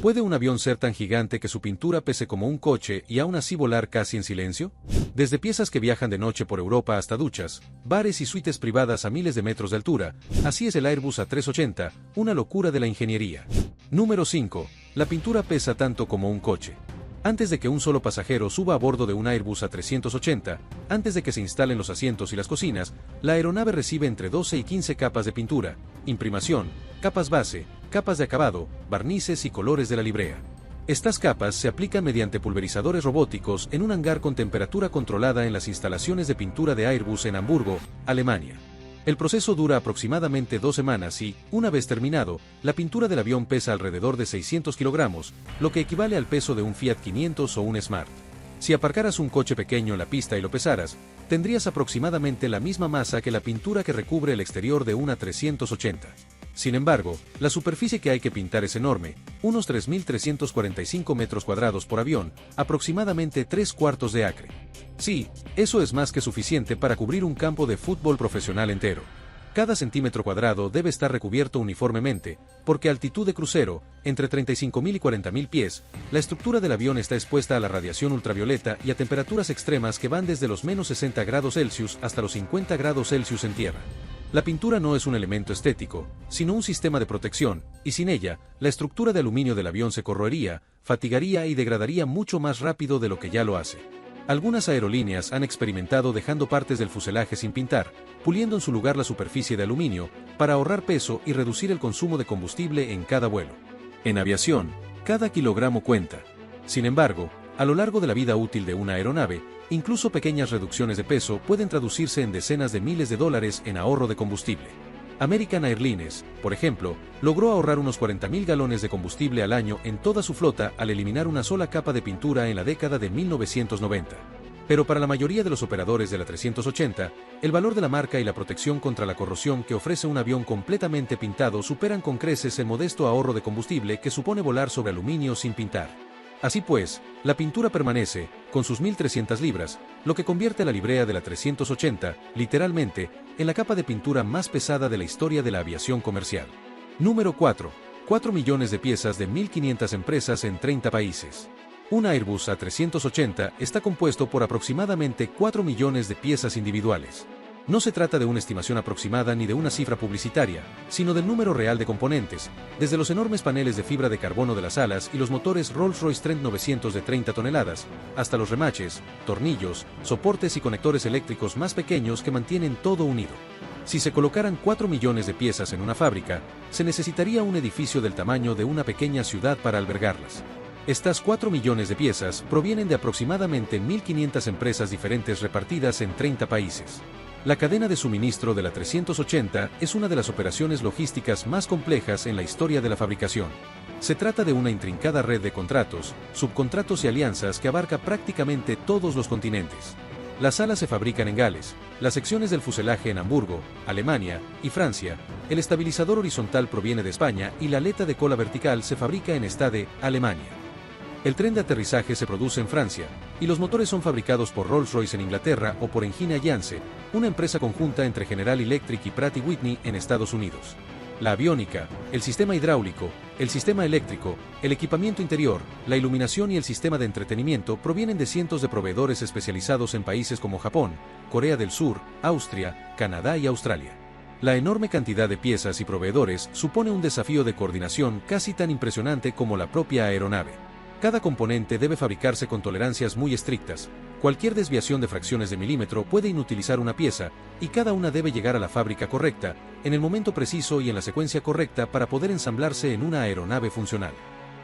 ¿Puede un avión ser tan gigante que su pintura pese como un coche y aún así volar casi en silencio? Desde piezas que viajan de noche por Europa hasta duchas, bares y suites privadas a miles de metros de altura, así es el Airbus A380, una locura de la ingeniería. Número 5. La pintura pesa tanto como un coche. Antes de que un solo pasajero suba a bordo de un Airbus A380, antes de que se instalen los asientos y las cocinas, la aeronave recibe entre 12 y 15 capas de pintura, imprimación, capas base, capas de acabado, barnices y colores de la librea. Estas capas se aplican mediante pulverizadores robóticos en un hangar con temperatura controlada en las instalaciones de pintura de Airbus en Hamburgo, Alemania. El proceso dura aproximadamente 2 semanas y, una vez terminado, la pintura del avión pesa alrededor de 600 kilogramos, lo que equivale al peso de un Fiat 500 o un Smart. Si aparcaras un coche pequeño en la pista y lo pesaras, tendrías aproximadamente la misma masa que la pintura que recubre el exterior de una 380. Sin embargo, la superficie que hay que pintar es enorme, unos 3.345 metros cuadrados por avión, aproximadamente 3/4 de acre. Sí, eso es más que suficiente para cubrir un campo de fútbol profesional entero. Cada centímetro cuadrado debe estar recubierto uniformemente, porque a altitud de crucero, entre 35.000 y 40.000 pies, la estructura del avión está expuesta a la radiación ultravioleta y a temperaturas extremas que van desde los -60 grados Celsius hasta los 50 grados Celsius en tierra. La pintura no es un elemento estético, sino un sistema de protección, y sin ella, la estructura de aluminio del avión se corroería, fatigaría y degradaría mucho más rápido de lo que ya lo hace. Algunas aerolíneas han experimentado dejando partes del fuselaje sin pintar, puliendo en su lugar la superficie de aluminio, para ahorrar peso y reducir el consumo de combustible en cada vuelo. En aviación, cada kilogramo cuenta. Sin embargo, a lo largo de la vida útil de una aeronave, incluso pequeñas reducciones de peso pueden traducirse en decenas de miles de dólares en ahorro de combustible. American Airlines, por ejemplo, logró ahorrar unos 40.000 galones de combustible al año en toda su flota al eliminar una sola capa de pintura en la década de 1990. Pero para la mayoría de los operadores de la 380, el valor de la marca y la protección contra la corrosión que ofrece un avión completamente pintado superan con creces el modesto ahorro de combustible que supone volar sobre aluminio sin pintar. Así pues, la pintura permanece, con sus 1.300 libras, lo que convierte a la librea de la 380, literalmente, en la capa de pintura más pesada de la historia de la aviación comercial. Número 4. 4 millones de piezas de 1.500 empresas en 30 países. Un Airbus A380 está compuesto por aproximadamente 4 millones de piezas individuales. No se trata de una estimación aproximada ni de una cifra publicitaria, sino del número real de componentes, desde los enormes paneles de fibra de carbono de las alas y los motores Rolls-Royce Trent 900 de 30 toneladas, hasta los remaches, tornillos, soportes y conectores eléctricos más pequeños que mantienen todo unido. Si se colocaran 4 millones de piezas en una fábrica, se necesitaría un edificio del tamaño de una pequeña ciudad para albergarlas. Estas 4 millones de piezas provienen de aproximadamente 1.500 empresas diferentes repartidas en 30 países. La cadena de suministro de la 380 es una de las operaciones logísticas más complejas en la historia de la fabricación. Se trata de una intrincada red de contratos, subcontratos y alianzas que abarca prácticamente todos los continentes. Las alas se fabrican en Gales, las secciones del fuselaje en Hamburgo, Alemania y Francia, el estabilizador horizontal proviene de España y la aleta de cola vertical se fabrica en Stade, Alemania. El tren de aterrizaje se produce en Francia, y los motores son fabricados por Rolls-Royce en Inglaterra o por Engine Alliance, una empresa conjunta entre General Electric y Pratt & Whitney en Estados Unidos. La aviónica, el sistema hidráulico, el sistema eléctrico, el equipamiento interior, la iluminación y el sistema de entretenimiento provienen de cientos de proveedores especializados en países como Japón, Corea del Sur, Austria, Canadá y Australia. La enorme cantidad de piezas y proveedores supone un desafío de coordinación casi tan impresionante como la propia aeronave. Cada componente debe fabricarse con tolerancias muy estrictas, cualquier desviación de fracciones de milímetro puede inutilizar una pieza, y cada una debe llegar a la fábrica correcta, en el momento preciso y en la secuencia correcta para poder ensamblarse en una aeronave funcional.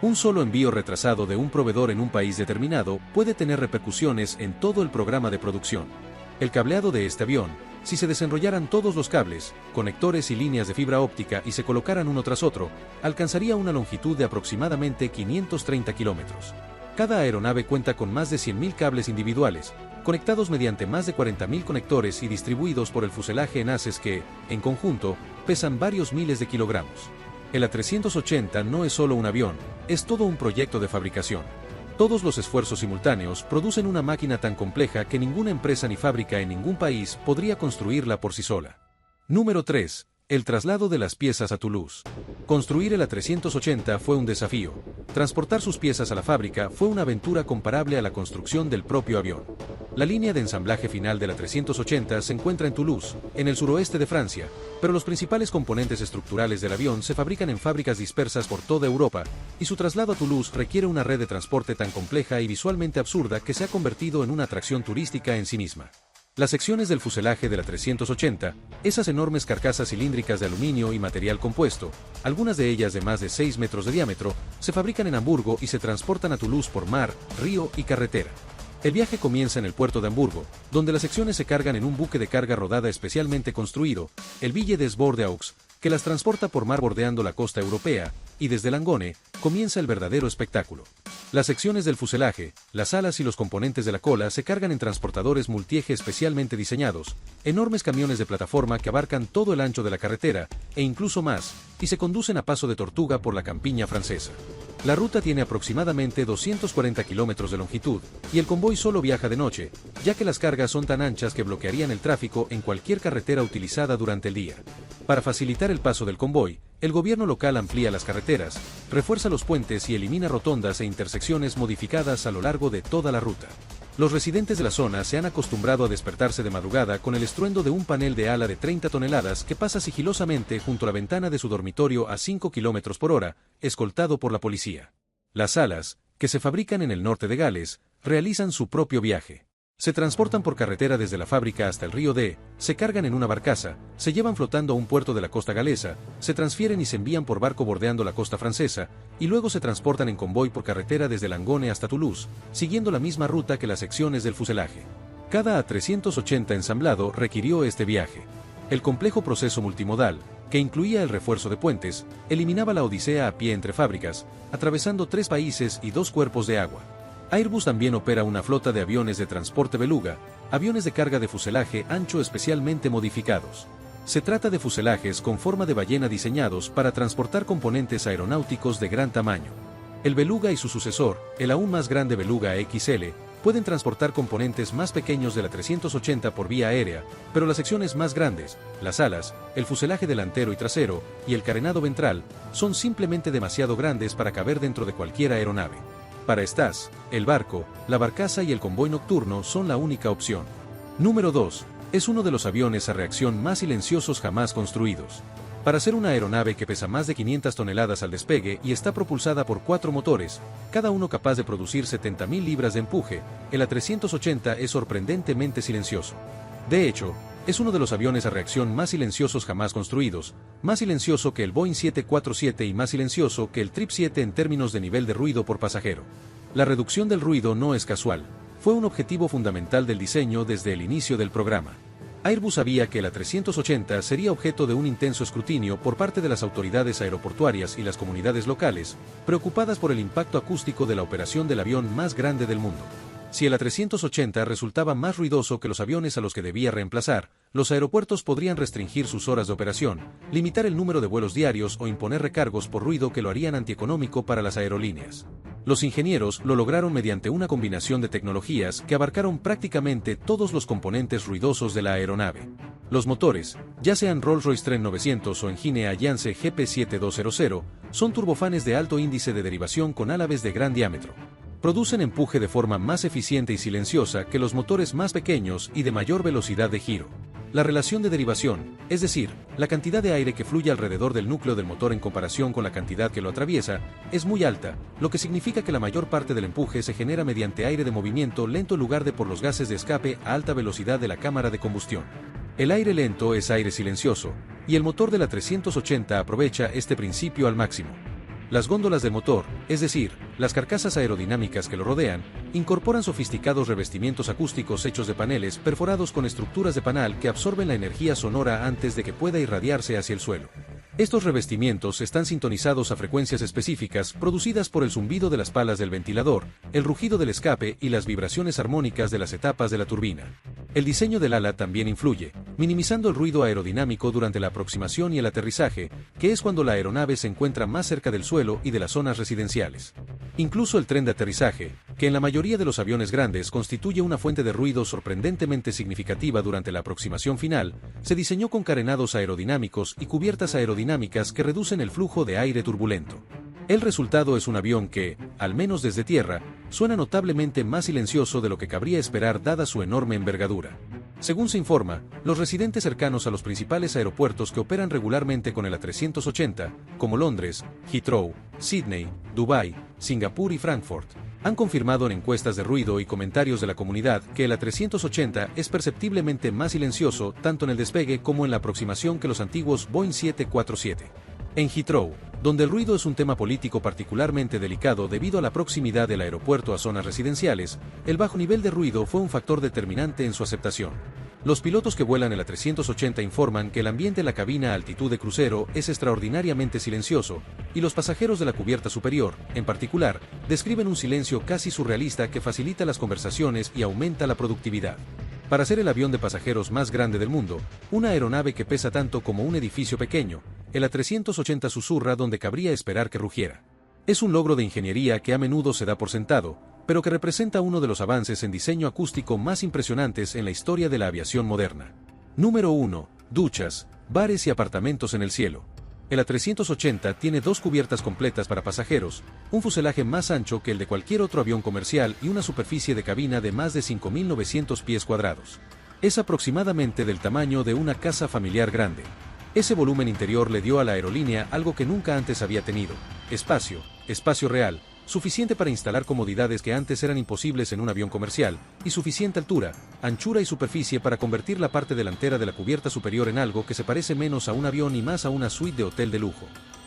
Un solo envío retrasado de un proveedor en un país determinado puede tener repercusiones en todo el programa de producción. El cableado de este avión, si se desenrollaran todos los cables, conectores y líneas de fibra óptica y se colocaran uno tras otro, alcanzaría una longitud de aproximadamente 530 kilómetros. Cada aeronave cuenta con más de 100.000 cables individuales, conectados mediante más de 40.000 conectores y distribuidos por el fuselaje en haces que, en conjunto, pesan varios miles de kilogramos. El A380 no es solo un avión, es todo un proyecto de fabricación. Todos los esfuerzos simultáneos producen una máquina tan compleja que ninguna empresa ni fábrica en ningún país podría construirla por sí sola. Número 3. El traslado de las piezas a Toulouse. Construir el A380 fue un desafío. Transportar sus piezas a la fábrica fue una aventura comparable a la construcción del propio avión. La línea de ensamblaje final del A380 se encuentra en Toulouse, en el suroeste de Francia, pero los principales componentes estructurales del avión se fabrican en fábricas dispersas por toda Europa, y su traslado a Toulouse requiere una red de transporte tan compleja y visualmente absurda que se ha convertido en una atracción turística en sí misma. Las secciones del fuselaje de la 380, esas enormes carcasas cilíndricas de aluminio y material compuesto, algunas de ellas de más de 6 metros de diámetro, se fabrican en Hamburgo y se transportan a Toulouse por mar, río y carretera. El viaje comienza en el puerto de Hamburgo, donde las secciones se cargan en un buque de carga rodada especialmente construido, el Ville des Bordeaux, que las transporta por mar bordeando la costa europea, y desde Langone, comienza el verdadero espectáculo. Las secciones del fuselaje, las alas y los componentes de la cola se cargan en transportadores multieje especialmente diseñados, enormes camiones de plataforma que abarcan todo el ancho de la carretera, e incluso más, y se conducen a paso de tortuga por la campiña francesa. La ruta tiene aproximadamente 240 kilómetros de longitud, y el convoy solo viaja de noche, ya que las cargas son tan anchas que bloquearían el tráfico en cualquier carretera utilizada durante el día. Para facilitar el paso del convoy, el gobierno local amplía las carreteras, refuerza los puentes y elimina rotondas e intersecciones modificadas a lo largo de toda la ruta. Los residentes de la zona se han acostumbrado a despertarse de madrugada con el estruendo de un panel de ala de 30 toneladas que pasa sigilosamente junto a la ventana de su dormitorio a 5 km por hora, escoltado por la policía. Las alas, que se fabrican en el norte de Gales, realizan su propio viaje. Se transportan por carretera desde la fábrica hasta el río Dee, se cargan en una barcaza, se llevan flotando a un puerto de la costa galesa, se transfieren y se envían por barco bordeando la costa francesa, y luego se transportan en convoy por carretera desde Langone hasta Toulouse, siguiendo la misma ruta que las secciones del fuselaje. Cada A380 ensamblado requirió este viaje. El complejo proceso multimodal, que incluía el refuerzo de puentes, eliminaba la odisea a pie entre fábricas, atravesando 3 países y 2 cuerpos de agua. Airbus también opera una flota de aviones de transporte beluga, aviones de carga de fuselaje ancho especialmente modificados. Se trata de fuselajes con forma de ballena diseñados para transportar componentes aeronáuticos de gran tamaño. El beluga y su sucesor, el aún más grande beluga XL, pueden transportar componentes más pequeños de la 380 por vía aérea, pero las secciones más grandes, las alas, el fuselaje delantero y trasero, y el carenado ventral, son simplemente demasiado grandes para caber dentro de cualquier aeronave. Para estas, el barco, la barcaza y el convoy nocturno son la única opción. Número 2. Es uno de los aviones a reacción más silenciosos jamás construidos. Para ser una aeronave que pesa más de 500 toneladas al despegue y está propulsada por 4 motores, cada uno capaz de producir 70.000 libras de empuje, el A380 es sorprendentemente silencioso. De hecho, es uno de los aviones a reacción más silenciosos jamás construidos, más silencioso que el Boeing 747 y más silencioso que el 777 en términos de nivel de ruido por pasajero. La reducción del ruido no es casual, fue un objetivo fundamental del diseño desde el inicio del programa. Airbus sabía que el A380 sería objeto de un intenso escrutinio por parte de las autoridades aeroportuarias y las comunidades locales, preocupadas por el impacto acústico de la operación del avión más grande del mundo. Si el A380 resultaba más ruidoso que los aviones a los que debía reemplazar, los aeropuertos podrían restringir sus horas de operación, limitar el número de vuelos diarios o imponer recargos por ruido que lo harían antieconómico para las aerolíneas. Los ingenieros lo lograron mediante una combinación de tecnologías que abarcaron prácticamente todos los componentes ruidosos de la aeronave. Los motores, ya sean Rolls-Royce Trent 900 o Engine Alliance GP7200, son turbofanes de alto índice de derivación con álabes de gran diámetro. Producen empuje de forma más eficiente y silenciosa que los motores más pequeños y de mayor velocidad de giro. La relación de derivación, es decir, la cantidad de aire que fluye alrededor del núcleo del motor en comparación con la cantidad que lo atraviesa, es muy alta, lo que significa que la mayor parte del empuje se genera mediante aire de movimiento lento en lugar de por los gases de escape a alta velocidad de la cámara de combustión. El aire lento es aire silencioso, y el motor de la 380 aprovecha este principio al máximo. Las góndolas del motor, es decir, las carcasas aerodinámicas que lo rodean, incorporan sofisticados revestimientos acústicos hechos de paneles perforados con estructuras de panal que absorben la energía sonora antes de que pueda irradiarse hacia el suelo. Estos revestimientos están sintonizados a frecuencias específicas producidas por el zumbido de las palas del ventilador, el rugido del escape y las vibraciones armónicas de las etapas de la turbina. El diseño del ala también influye, minimizando el ruido aerodinámico durante la aproximación y el aterrizaje, que es cuando la aeronave se encuentra más cerca del suelo y de las zonas residenciales. Incluso el tren de aterrizaje, que en la mayoría de los aviones grandes constituye una fuente de ruido sorprendentemente significativa durante la aproximación final, se diseñó con carenados aerodinámicos y cubiertas aerodinámicas que reducen el flujo de aire turbulento. El resultado es un avión que, al menos desde tierra, suena notablemente más silencioso de lo que cabría esperar dada su enorme envergadura. Según se informa, los residentes cercanos a los principales aeropuertos que operan regularmente con el A380, como Londres, Heathrow, Sydney, Dubái, Singapur y Frankfurt, han confirmado en encuestas de ruido y comentarios de la comunidad que el A380 es perceptiblemente más silencioso tanto en el despegue como en la aproximación que los antiguos Boeing 747. En Heathrow, donde el ruido es un tema político particularmente delicado debido a la proximidad del aeropuerto a zonas residenciales, el bajo nivel de ruido fue un factor determinante en su aceptación. Los pilotos que vuelan el A380 informan que el ambiente en la cabina a altitud de crucero es extraordinariamente silencioso, y los pasajeros de la cubierta superior, en particular, describen un silencio casi surrealista que facilita las conversaciones y aumenta la productividad. Para ser el avión de pasajeros más grande del mundo, una aeronave que pesa tanto como un edificio pequeño, el A380 susurra donde cabría esperar que rugiera. Es un logro de ingeniería que a menudo se da por sentado, pero que representa uno de los avances en diseño acústico más impresionantes en la historia de la aviación moderna. Número 1. Duchas, bares y apartamentos en el cielo. El A380 tiene dos cubiertas completas para pasajeros, un fuselaje más ancho que el de cualquier otro avión comercial y una superficie de cabina de más de 5.900 pies cuadrados. Es aproximadamente del tamaño de una casa familiar grande. Ese volumen interior le dio a la aerolínea algo que nunca antes había tenido: espacio real, suficiente para instalar comodidades que antes eran imposibles en un avión comercial, y suficiente altura, anchura y superficie para convertir la parte delantera de la cubierta superior en algo que se parece menos a un avión y más a una suite de hotel de lujo.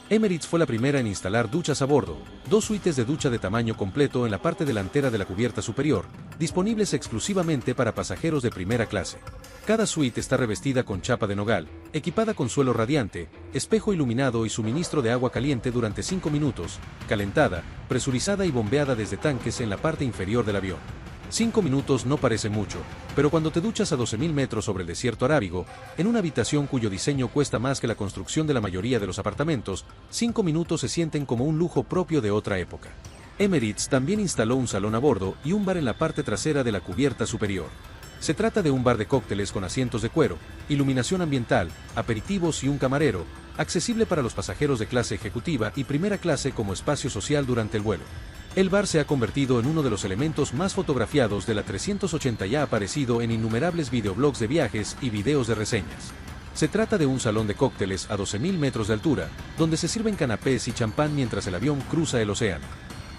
Emirates fue la primera en instalar duchas a bordo, dos suites de ducha de tamaño completo en la parte delantera de la cubierta superior, disponibles exclusivamente para pasajeros de primera clase. Cada suite está revestida con chapa de nogal, equipada con suelo radiante, espejo iluminado y suministro de agua caliente durante 5 minutos, calentada, presurizada y bombeada desde tanques en la parte inferior del avión. 5 minutos no parece mucho, pero cuando te duchas a 12.000 metros sobre el desierto arábigo, en una habitación cuyo diseño cuesta más que la construcción de la mayoría de los apartamentos, 5 minutos se sienten como un lujo propio de otra época. Emirates también instaló un salón a bordo y un bar en la parte trasera de la cubierta superior. Se trata de un bar de cócteles con asientos de cuero, iluminación ambiental, aperitivos y un camarero, accesible para los pasajeros de clase ejecutiva y primera clase como espacio social durante el vuelo. El bar se ha convertido en uno de los elementos más fotografiados de la A380 y ha aparecido en innumerables videoblogs de viajes y videos de reseñas. Se trata de un salón de cócteles a 12.000 metros de altura, donde se sirven canapés y champán mientras el avión cruza el océano.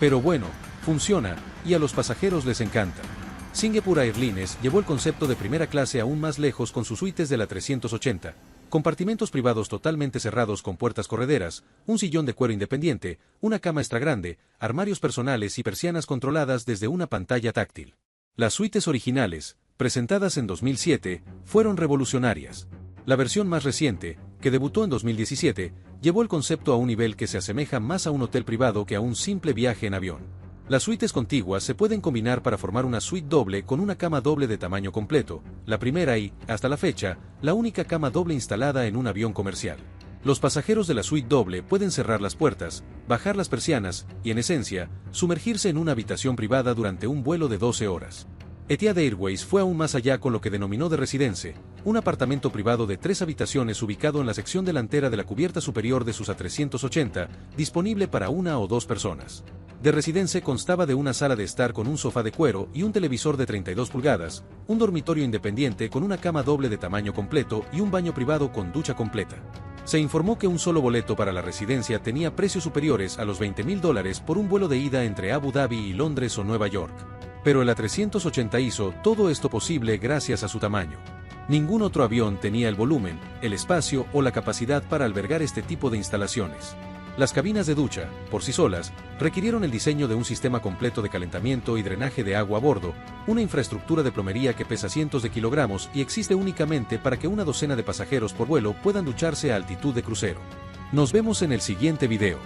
Pero bueno, funciona, y a los pasajeros les encanta. Singapore Airlines llevó el concepto de primera clase aún más lejos con sus suites de la A380, compartimentos privados totalmente cerrados con puertas correderas, un sillón de cuero independiente, una cama extra grande, armarios personales y persianas controladas desde una pantalla táctil. Las suites originales, presentadas en 2007, fueron revolucionarias. La versión más reciente, que debutó en 2017, llevó el concepto a un nivel que se asemeja más a un hotel privado que a un simple viaje en avión. Las suites contiguas se pueden combinar para formar una suite doble con una cama doble de tamaño completo, la primera y, hasta la fecha, la única cama doble instalada en un avión comercial. Los pasajeros de la suite doble pueden cerrar las puertas, bajar las persianas y, en esencia, sumergirse en una habitación privada durante un vuelo de 12 horas. Etihad Airways fue aún más allá con lo que denominó de Residence, un apartamento privado de 3 habitaciones ubicado en la sección delantera de la cubierta superior de sus A380, disponible para 1 o 2 personas. De Residence constaba de una sala de estar con un sofá de cuero y un televisor de 32 pulgadas, un dormitorio independiente con una cama doble de tamaño completo y un baño privado con ducha completa. Se informó que un solo boleto para la residencia tenía precios superiores a los $20.000 por un vuelo de ida entre Abu Dhabi y Londres o Nueva York. Pero el A380 hizo todo esto posible gracias a su tamaño. Ningún otro avión tenía el volumen, el espacio o la capacidad para albergar este tipo de instalaciones. Las cabinas de ducha, por sí solas, requirieron el diseño de un sistema completo de calentamiento y drenaje de agua a bordo, una infraestructura de plomería que pesa cientos de kilogramos y existe únicamente para que una docena de pasajeros por vuelo puedan ducharse a altitud de crucero. Nos vemos en el siguiente video.